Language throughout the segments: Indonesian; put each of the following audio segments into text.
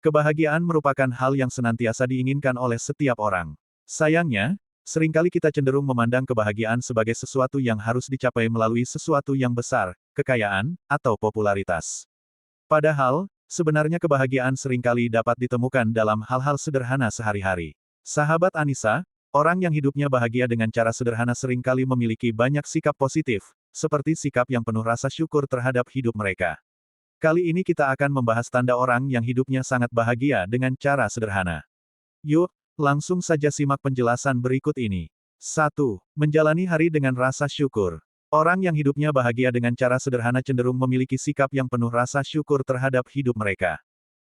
Kebahagiaan merupakan hal yang senantiasa diinginkan oleh setiap orang. Sayangnya, seringkali kita cenderung memandang kebahagiaan sebagai sesuatu yang harus dicapai melalui sesuatu yang besar, kekayaan, atau popularitas. Padahal, sebenarnya kebahagiaan seringkali dapat ditemukan dalam hal-hal sederhana sehari-hari. Sahabat Anissa, orang yang hidupnya bahagia dengan cara sederhana seringkali memiliki banyak sikap positif, seperti sikap yang penuh rasa syukur terhadap hidup mereka. Kali ini kita akan membahas tanda orang yang hidupnya sangat bahagia dengan cara sederhana. Yuk, langsung saja simak penjelasan berikut ini. 1. Menjalani hari dengan rasa syukur. Orang yang hidupnya bahagia dengan cara sederhana cenderung memiliki sikap yang penuh rasa syukur terhadap hidup mereka.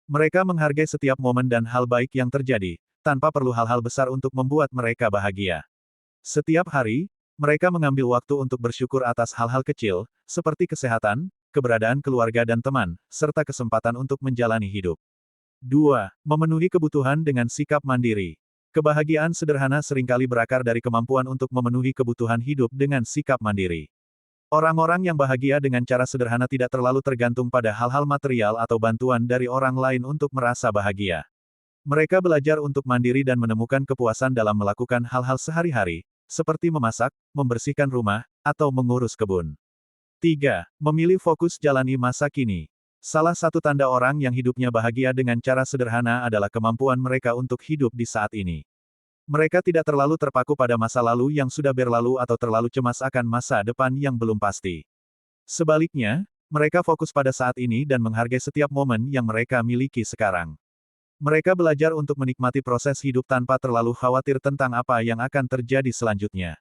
Mereka menghargai setiap momen dan hal baik yang terjadi, tanpa perlu hal-hal besar untuk membuat mereka bahagia. Setiap hari, mereka mengambil waktu untuk bersyukur atas hal-hal kecil, seperti kesehatan, keberadaan keluarga dan teman, serta kesempatan untuk menjalani hidup. 2. Memenuhi kebutuhan dengan sikap mandiri. Kebahagiaan sederhana seringkali berakar dari kemampuan untuk memenuhi kebutuhan hidup dengan sikap mandiri. Orang-orang yang bahagia dengan cara sederhana tidak terlalu tergantung pada hal-hal material atau bantuan dari orang lain untuk merasa bahagia. Mereka belajar untuk mandiri dan menemukan kepuasan dalam melakukan hal-hal sehari-hari, seperti memasak, membersihkan rumah, atau mengurus kebun. 3. Memilih fokus jalani masa kini. Salah satu tanda orang yang hidupnya bahagia dengan cara sederhana adalah kemampuan mereka untuk hidup di saat ini. Mereka tidak terlalu terpaku pada masa lalu yang sudah berlalu atau terlalu cemas akan masa depan yang belum pasti. Sebaliknya, mereka fokus pada saat ini dan menghargai setiap momen yang mereka miliki sekarang. Mereka belajar untuk menikmati proses hidup tanpa terlalu khawatir tentang apa yang akan terjadi selanjutnya.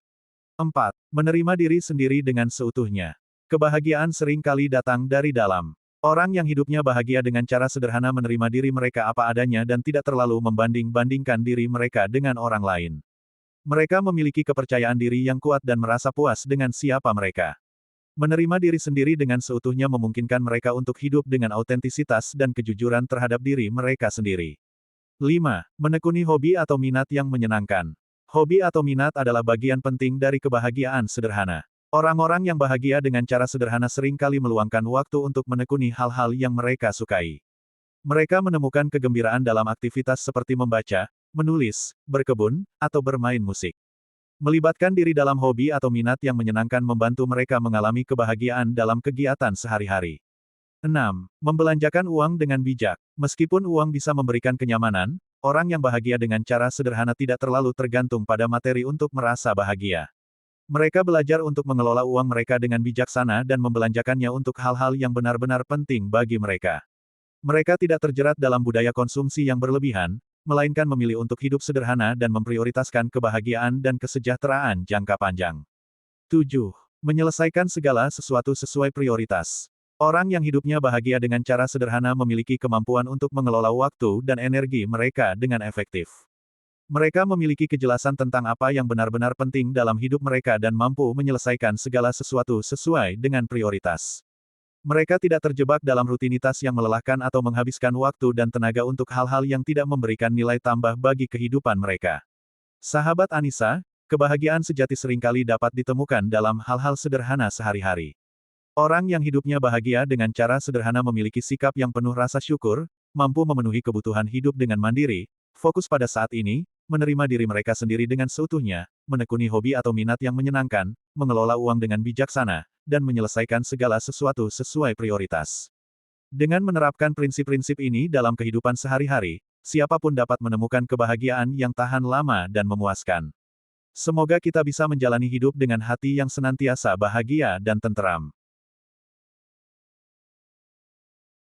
4. Menerima diri sendiri dengan seutuhnya. Kebahagiaan sering kali datang dari dalam. Orang yang hidupnya bahagia dengan cara sederhana menerima diri mereka apa adanya dan tidak terlalu membanding-bandingkan diri mereka dengan orang lain. Mereka memiliki kepercayaan diri yang kuat dan merasa puas dengan siapa mereka. Menerima diri sendiri dengan seutuhnya memungkinkan mereka untuk hidup dengan autentisitas dan kejujuran terhadap diri mereka sendiri. 5. Menekuni hobi atau minat yang menyenangkan. Hobi atau minat adalah bagian penting dari kebahagiaan sederhana. Orang-orang yang bahagia dengan cara sederhana seringkali meluangkan waktu untuk menekuni hal-hal yang mereka sukai. Mereka menemukan kegembiraan dalam aktivitas seperti membaca, menulis, berkebun, atau bermain musik. Melibatkan diri dalam hobi atau minat yang menyenangkan membantu mereka mengalami kebahagiaan dalam kegiatan sehari-hari. 6. Membelanjakan uang dengan bijak. Meskipun uang bisa memberikan kenyamanan, orang yang bahagia dengan cara sederhana tidak terlalu tergantung pada materi untuk merasa bahagia. Mereka belajar untuk mengelola uang mereka dengan bijaksana dan membelanjakannya untuk hal-hal yang benar-benar penting bagi mereka. Mereka tidak terjerat dalam budaya konsumsi yang berlebihan, melainkan memilih untuk hidup sederhana dan memprioritaskan kebahagiaan dan kesejahteraan jangka panjang. 7. Menyelesaikan segala sesuatu sesuai prioritas. Orang yang hidupnya bahagia dengan cara sederhana memiliki kemampuan untuk mengelola waktu dan energi mereka dengan efektif. Mereka memiliki kejelasan tentang apa yang benar-benar penting dalam hidup mereka dan mampu menyelesaikan segala sesuatu sesuai dengan prioritas. Mereka tidak terjebak dalam rutinitas yang melelahkan atau menghabiskan waktu dan tenaga untuk hal-hal yang tidak memberikan nilai tambah bagi kehidupan mereka. Sahabat Anissa, kebahagiaan sejati seringkali dapat ditemukan dalam hal-hal sederhana sehari-hari. Orang yang hidupnya bahagia dengan cara sederhana memiliki sikap yang penuh rasa syukur, mampu memenuhi kebutuhan hidup dengan mandiri, fokus pada saat ini, menerima diri mereka sendiri dengan seutuhnya, menekuni hobi atau minat yang menyenangkan, mengelola uang dengan bijaksana, dan menyelesaikan segala sesuatu sesuai prioritas. Dengan menerapkan prinsip-prinsip ini dalam kehidupan sehari-hari, siapapun dapat menemukan kebahagiaan yang tahan lama dan memuaskan. Semoga kita bisa menjalani hidup dengan hati yang senantiasa bahagia dan tenteram.